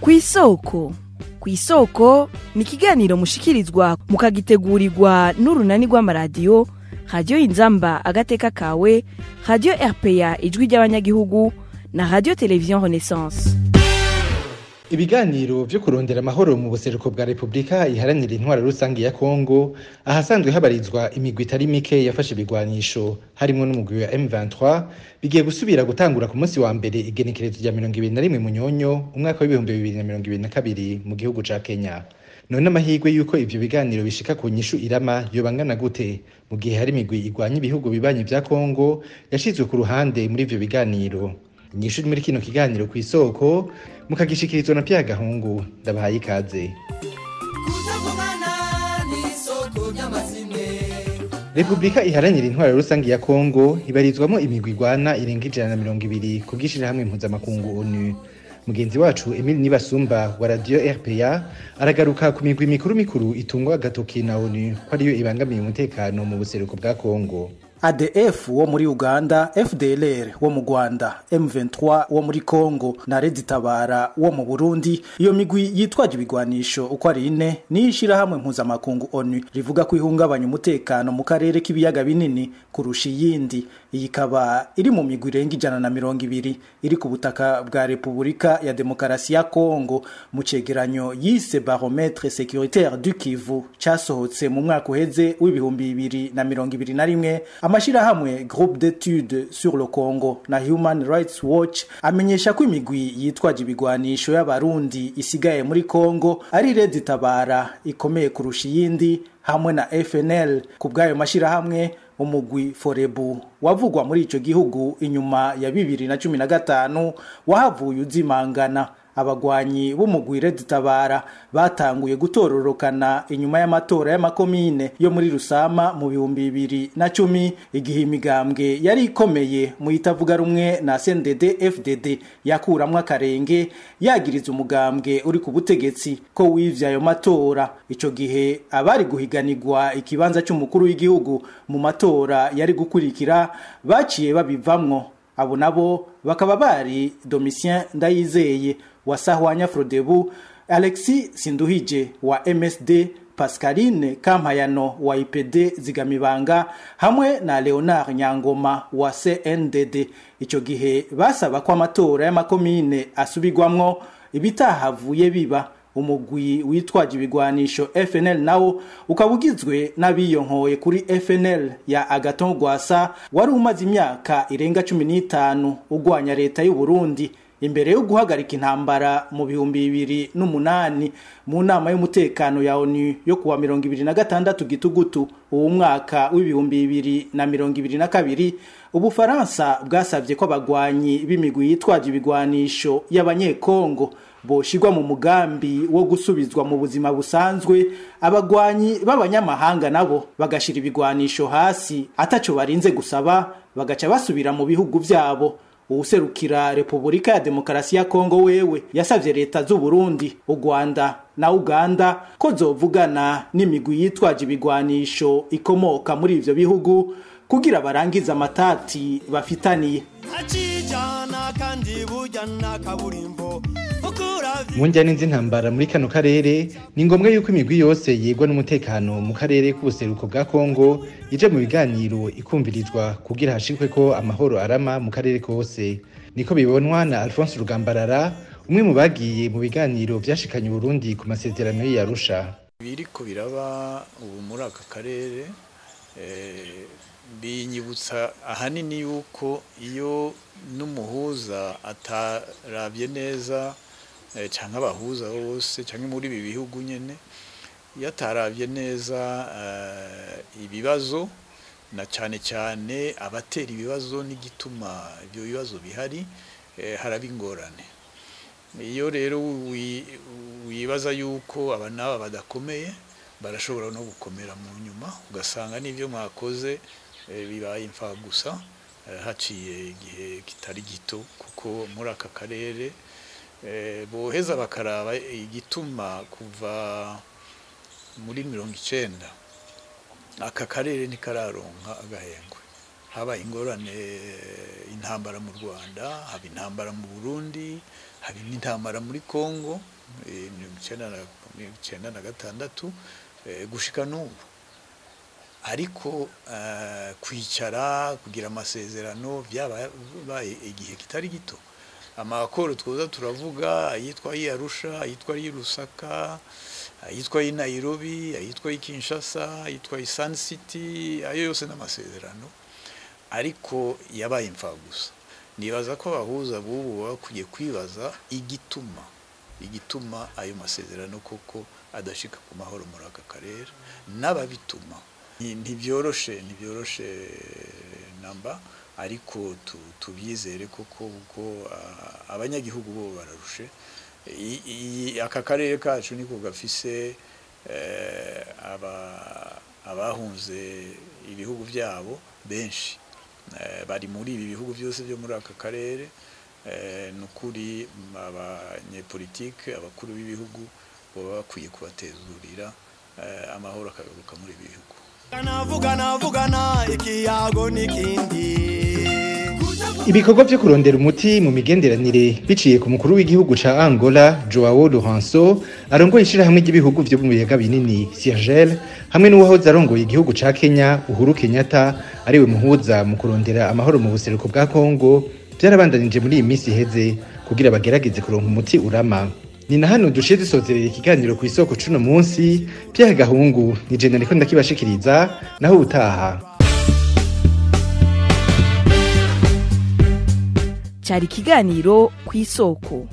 Kw'isoko. Kw'isoko ni ikiganiro mushikirizwa mukagitegurirwa n'urunani rw'amaradiyo Radio Inzamba Agateka Kawe, Radio RPA Ijwi ry'Abanyagihugu na Radio Television Renaissance. Ibiganiro vyo kurondera amahoro mu buseruko bwa Republika iharanira intwaro rusangi ya Kongo, ahasanzwe habarizwa imigwi itari mike yafashe ibigwanisho harimo n'umugwi wa M23, bigiye gusubira gutangura ku munsi wa mbere igenekerezo rya 21 Munyonyo umwaka wa 2022 mu gihugu ca Kenya. None amahirwe yuko ivyo biganiro bishika ku nyishu irama yobangana gute mu gihe hari imigwi igwanya ibihugu bibanye vya Kongo yashizwe ku ruhande muri ivyo biganiro? Inyishu muri kino kiganiro kw'isoko mukagishikirizwa na Pierre Gahungu. Ndabahaye ikaze. Republika iharanira intwaro rusangi ya Kongo ibarizwamo imigwi igwana irenga 120 kubwishira hamwe mpuzamakungu ONU. Mugenzi wacu Emile Nibasumba wa Radio RPA aragaruka ku migwi mikuru itungwa agatoki na ONU ko ariyo ibangamiye umutekano mu buseruko bwa Kongo. ADF wo muri Uganda, FDLR wo mu Rwanda, M23 wo muri Kongo na Red Tabara wo mu Burundi. Iyo migwi yitwaje ibigwanisho uko ari 4 nishira hamwe mpuzamakungu ONU rivuga ko ihungabanya umutekano mu karere k'ibiyaga binini kurusha iyindi. Iyi kaba iri mu migwi irenga 120 iri ku butaka bwa Republika ya Demokarasi ya Kongo mu cegeranyo yise Baromètre sécuritaire du Kivu casohotse mu mwaka uheze w'ibihumbi 2021. Amashirahamwe Groupe d'études sur le Congo na Human Rights Watch amenyesha ko imigwi yitwaje ibigwanisho y'abarundi isigaye muri Kongo ari Red Tabara ikomeye kurusha iyindi hamwe na FNL. Ku bw'ayo mashirahamwe umugwi Forebu wavugwa muri ico gihugu inyuma ya 2015 wahavuye uzimangana. Abagwanyi b'umugwi Red Tabara batanguye gutororokana inyuma y'amatora y'amakomine yo muri Rusama mu 2010 igihe imigambwe yari ikomeye mu itavuga rumwe na CNDD FDD yakuramwe akarenge yagiriza umugambwe uri ku butegetsi ko wivye ayo matora. Ico gihe abari guhiganirwa ikibanza cy'umukuru w'igihugu mu matora yari gukurikira baciye babivamwo. Abo nabo bakaba bari Domitien Ndayizeye wa Sahwanya Frodebu, Alexis Sinduhije wa MSD, Pascaline Kampayano wa IPD Zigamibanga hamwe na Leonard Nyangoma wa CNDD. Ico gihe basaba ko amatora y'amakomine asubigwamwo ibitahavuye biba. Umugwi witwaje ibigwanisho FNL nawo ukabugizwe n'abiyonkoye kuri FNL ya Agathon Rwasa wari umaze imyaka irenga 15 ugwanya leta y'u Burundi imbere yo guhagarika intambara mu 2008 mu nama y'umutekano ya ONU yo kuwa 26 Gitugutu uwo mwaka w'2022. Ubufaransa bwasavye ko abagwanyi b'imigwi yitwaje ibigwanisho y'abanyekongo boshigwa mu mugambi wo gusubizwa mu buzima busanzwe. Abagwanyi b'abanyamahanga nabo bagashira ibigwanisho hasi ataco barinze gusaba bagaca basubira mu bihugu vyabo. Uwuserukira Republika ya Demokarasi ya Kongo wewe yasavye leta z'u Burundi, u Rwanda na Uganda ko zovugana n'imigwi yitwaje ibigwanisho ikomoka muri ivyo bihugu kugira barangiza amatati bafitaniye. Mu njyana z'intambara muri kano karere ni ngombwa yuko imigwi yose yegwa n'umutekano mu karere k'ubuseruko bwa Kongo ije mu biganiro ikumvirizwa kugira hashikwe ko amahoro arama mu karere kose. Niko bibonwa na Alphonse Rugambarara, umwe mu bagiye mu biganiro vyashikanye Burundi ku masezerano y'Arusha. Biriko biraba ubu muri aka karere binyibutsa ahanini yuko iyo n'umuhuza ataravye neza canke abahuza bose canke muri ibi bihugu nyene yataravye neza ibibazo na cane abatera ibibazo n'igituma ibyo bibazo bihari haraba ingorane. Iyo rero wibaza yuko abanaba badakomeye barashobora no gukomera mu nyuma ugasanga n'ivyo mwakoze bibaye imfa gusa haciye igihe kitari gito, kuko muri aka karere boheza bakaraba igituma kuva muri 90 aka karere ntikararonka agahengwe. Haba ingorane intambara mu Rwanda, haba intambara mu Burundi, haba intambara muri Kongo, 1996 gushika n'ubu ariko kwicara kugira amasezerano byabaye igihe kitari gito. Amakoro twoza turavuga ayitwa y'Arusha, ayitwa y'Lusaka, ayitwa y'Nairobi, ayitwa y'Kinshasa, ayitwa y'Sun City, ayo yose n'amasezerano ariko yabaye imfa gusa. Nibaza ko abahuza bubu bakwiye kwibaza igituma ayo masezerano koko adashika ku mahoro muri aka karere n'ababituma. Ntibyoroshe namba ariko tubyizere koko abanyagihugu bo bararushe. Aka karere kacu niko gafise abahunze ibihugu byabo benshi bari muri ibi bihugu byose byo muri aka karere. Nukuri abanyepolitike abakuru b'ibihugu baba bakwiye kubatezurira amahoro akagaruka muri ibi bihugu. Ibikorwa byo kurondera umuti mu migenderanire biciye ku mukuru w'igihugu ca Angola Joao Lourenço arongoye ishirahamwe ry'ibihugu byo mu biyaga binini CIRGL hamwe n'uwahoze arongoye igihugu ca Kenya Uhuru Kenyatta ariwe muhuza mu kurondera amahoro mu buseruko bwa Kongo byarabandanije muri iyi minsi iheze kugira bagerageze kuronka umuti urama. Ni na hano dushiye dusozerera ikiganiro ku isoko cuno munsi by'agahungu ni je nariko ndakibashikiriza naho ubutaha. Cyari ikiganiro ku isoko.